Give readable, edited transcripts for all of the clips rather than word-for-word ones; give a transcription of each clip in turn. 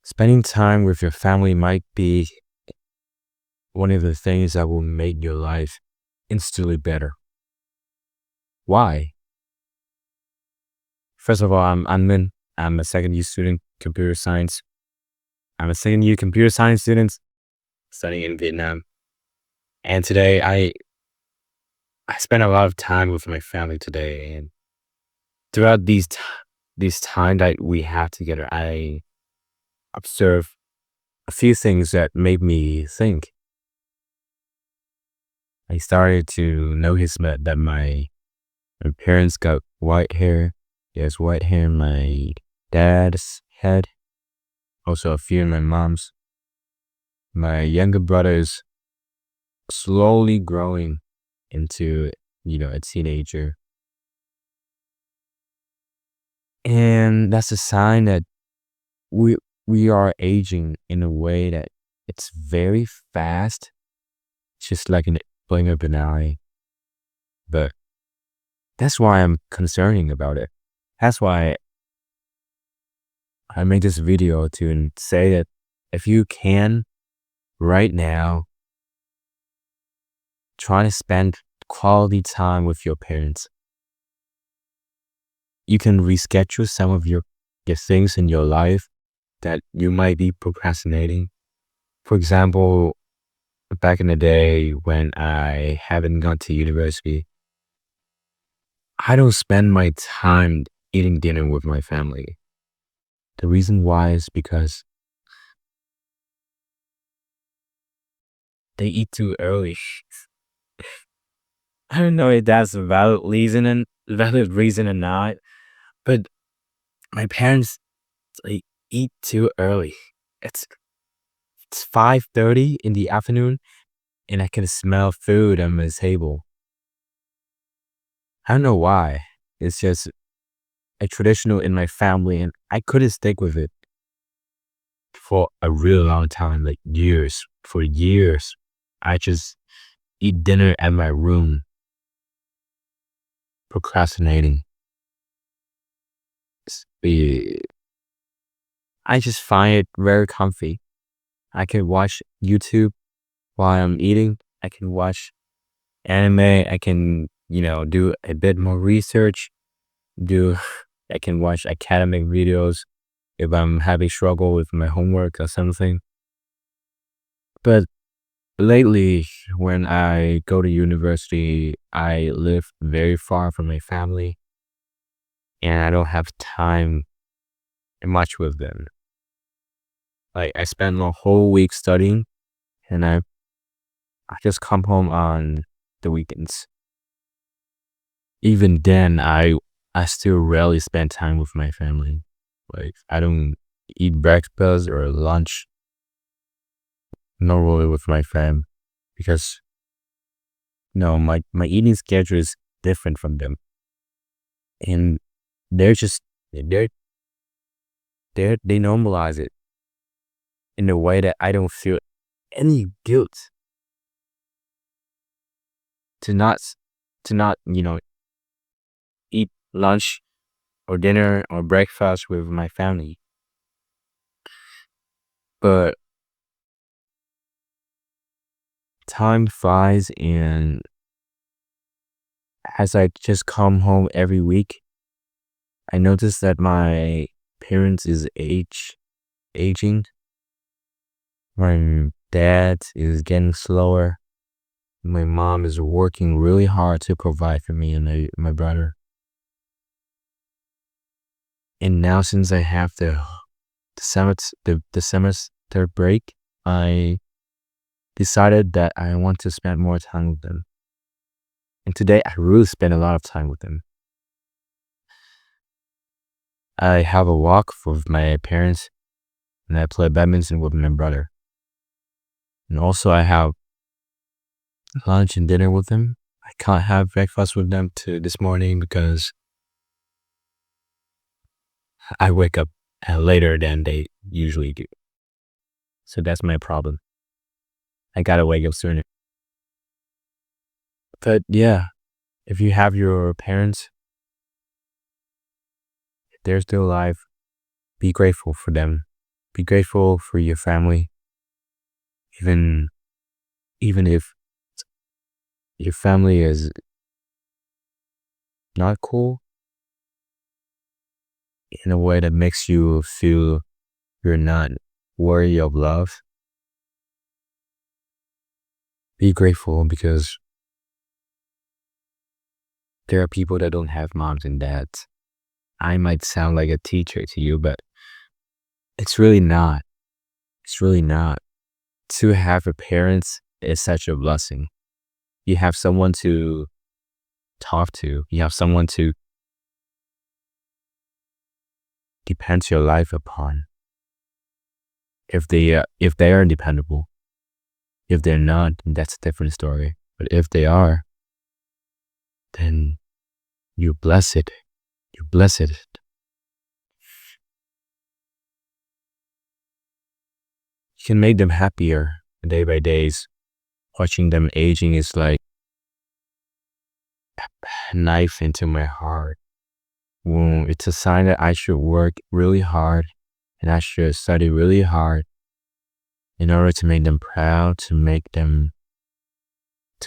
Spending time with your family might be one of the things that will make your life instantly better. Why? First of all, I'm Min. I'm a second year student, computer science. I'm a second year computer science student studying in Vietnam. And today I spent a lot of time with my family today. And throughout these time that we have together, I observed a few things that made me think. I started to notice that my parents got white hair. There's white hair in my dad's head. Also a few in my mom's. My younger brother is slowly growing into, a teenager. And that's a sign that we we are aging in a way that it's very fast, just like in the blink of an eye. But that's why I'm concerning about it. That's why I made this video to say that if you can right now, try to spend quality time with your parents. You can reschedule some of your things in your life that you might be procrastinating. For example, back in the day when I haven't gone to university, I don't spend my time eating dinner with my family. The reason why is because they eat too early. I don't know if that's a valid reason or not, but my parents they eat too early. It's it's 5:30 in the afternoon and I can smell food on the table. I don't know why. It's just a traditional in my family and I couldn't stick with it for a real long time, like years. For years, I just eat dinner at my room, procrastinating. Eh, I just find it very comfy. I can watch YouTube while I'm eating. I can watch anime. I can, do a bit more research. Do I can watch academic videos if I'm having struggle with my homework or something. But lately, when I go to university, I live very far from my family and I don't have time much with them. Like I spend a whole week studying and I just come home on the weekends. Even then, I still rarely spend time with my family. Like I don't eat breakfast or lunch normally with my fam because no, my eating schedule is different from them, and they're just they normalize it in a way that I don't feel any guilt to not eat lunch or dinner or breakfast with my family. But time flies, and as I just come home every week, I notice that my parents is aging. My dad is getting slower. My mom is working really hard to provide for me and my brother. And now since I have the semester break, I decided that I want to spend more time with them. And today I really spent a lot of time with them. I have a walk with my parents and I play badminton with my brother. And also I have lunch and dinner with them. I can't have breakfast with them this morning because I wake up later than they usually do. So that's my problem. I gotta wake up sooner. But yeah, if you have your parents, if they're still alive, be grateful for them Be grateful for your family, even even if your family is not cool in a way that makes you feel you're not worthy of love. Be grateful because there are people that don't have moms and dads. I might sound like a teacher to you, but it's really not. It's really not. To have a parents is such a blessing. You have someone to talk to. You have someone to depend your life upon. If they are dependable, if they're not, that's a different story. But if they are, then you bless it. You bless it. You can make them happier day by days. Watching them aging is like a knife into my heart. It's a sign that I should work really hard and I should study really hard in order to make them proud, to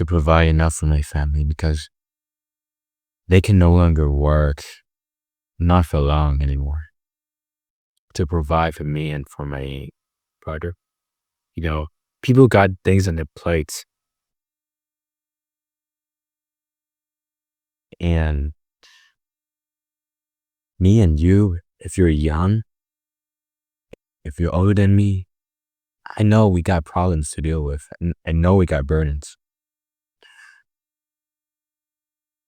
provide enough for my family because they can no longer work, not for long anymore, to provide for me and for my brother. You know, people got things on their plates, and me and you, if you're young, if you're older than me, I know we got problems to deal with, and I know we got burdens.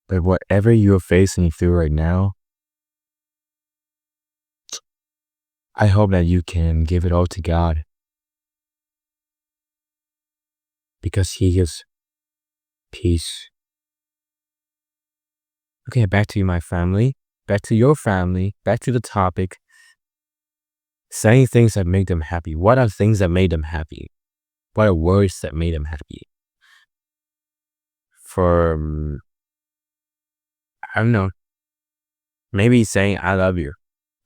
But whatever you're facing through right now, I hope that you can give it all to God because He gives peace. Okay, back to you, my family. Back to your family. Back to the topic. Saying things that make them happy. What are things that made them happy? What are words that made them happy? For, I don't know, maybe saying, I love you.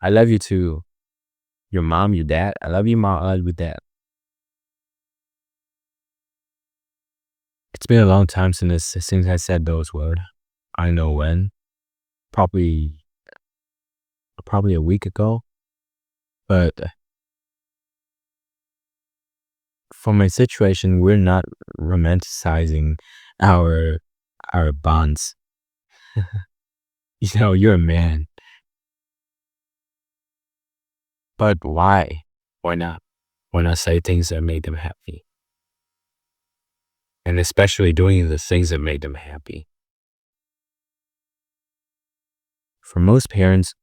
I love you to your mom, your dad. I love you, mom. I love you, dad. It's been a long time since I said those words. I know when. Probably a week ago. But for my situation, we're not romanticizing our bonds. You know, you're a man. But why? Why not? Why not say things that made them happy? And especially doing the things that made them happy. For most parents,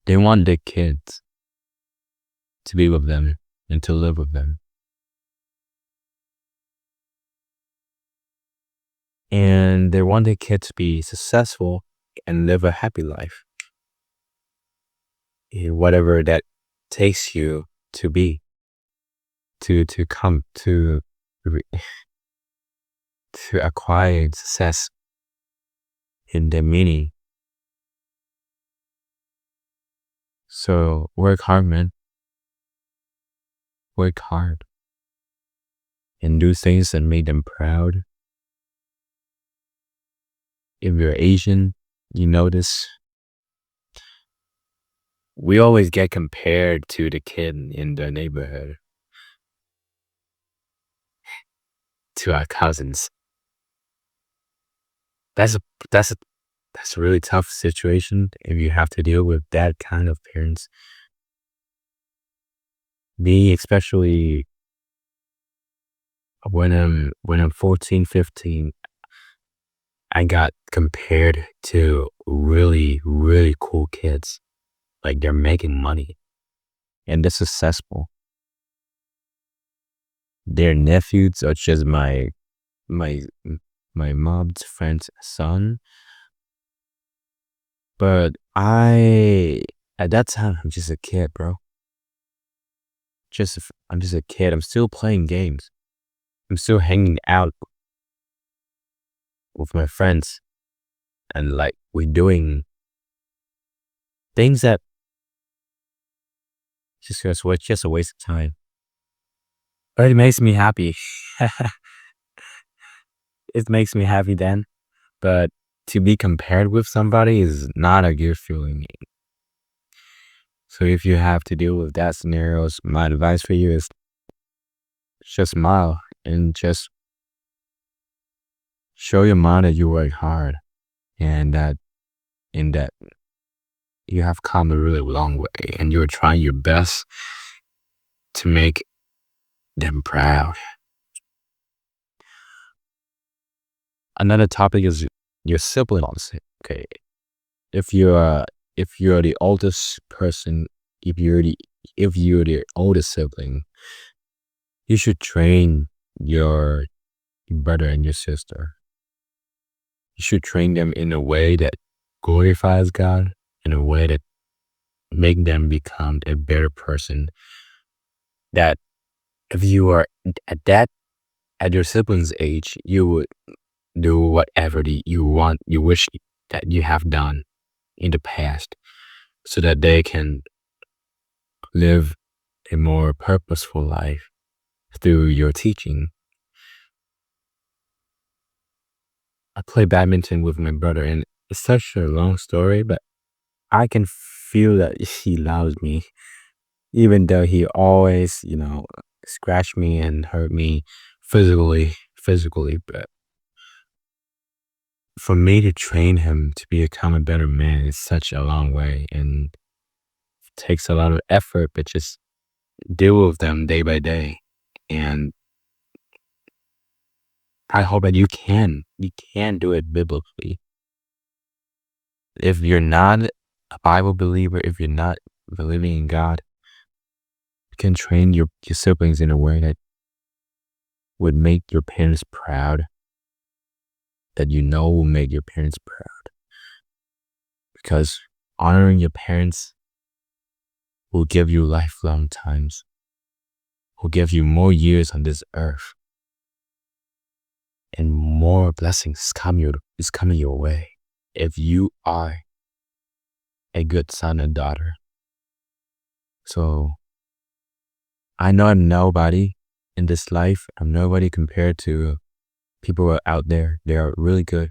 they want their kids to be with them and to live with them. And they want their kid to be successful and live a happy life. In whatever that takes you to be, to come to acquire success in the meaning. So work hard, man. Work hard. And do things that make them proud. If you're Asian, you notice we always get compared to the kid in the neighborhood, to our cousins. That's a that's a that's a really tough situation if you have to deal with that kind of parents. Me, especially when I'm 14, 15, I got compared to really, really cool kids. Like they're making money and they're successful. Their nephews are just my my mom's friend's son. But at that time, I'm just a kid, bro. I'm just a kid. I'm still playing games. I'm still hanging out with my friends, and like we're doing things that just because it's just a waste of time. But it makes me happy. It makes me happy then. But to be compared with somebody is not a good feeling. So if you have to deal with that scenarios, my advice for you is just smile and just show your mind that you work hard and that in that you have come a really long way and you're trying your best to make them proud. Another topic is your siblings. Okay. If you're the oldest person, if you're the oldest sibling, you should train your brother and your sister. You should train them in a way that glorifies God, in a way that make them become a better person. That if you are at your siblings' age, you would do whatever you wish that you have done in the past, so that they can live a more purposeful life through your teaching. I play badminton with my brother, and it's such a long story, but I can feel that he loves me, even though he always, scratch me and hurt me physically. But for me to train him to become a better man is such a long way and takes a lot of effort, but just deal with them day by day. And I hope that you can do it biblically. If you're not a Bible believer, if you're not believing in God, you can train your siblings in a way that would make your parents proud, that will make your parents proud. Because honoring your parents will give you lifelong times, will give you more years on this earth, and more blessings is coming your way if you are a good son and daughter. So I know I'm nobody in this life. I'm nobody compared to people out there. They are really good.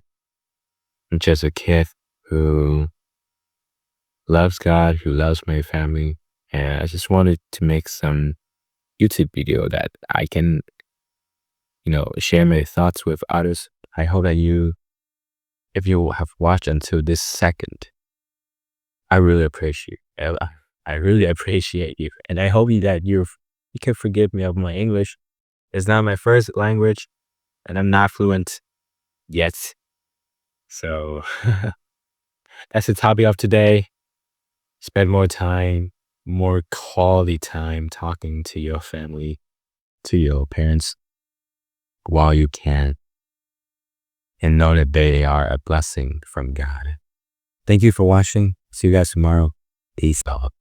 I'm just a kid who loves God, who loves my family, and I just wanted to make some YouTube video that I can, share my thoughts with others. I hope that if you have watched until this second, I really appreciate you, and I hope that you can forgive me of my English. It's not my first language, and I'm not fluent yet. So that's the topic of today. Spend more quality time talking to your family, to your parents while you can, and know that they are a blessing from God. Thank you for watching. See you guys tomorrow. Peace out.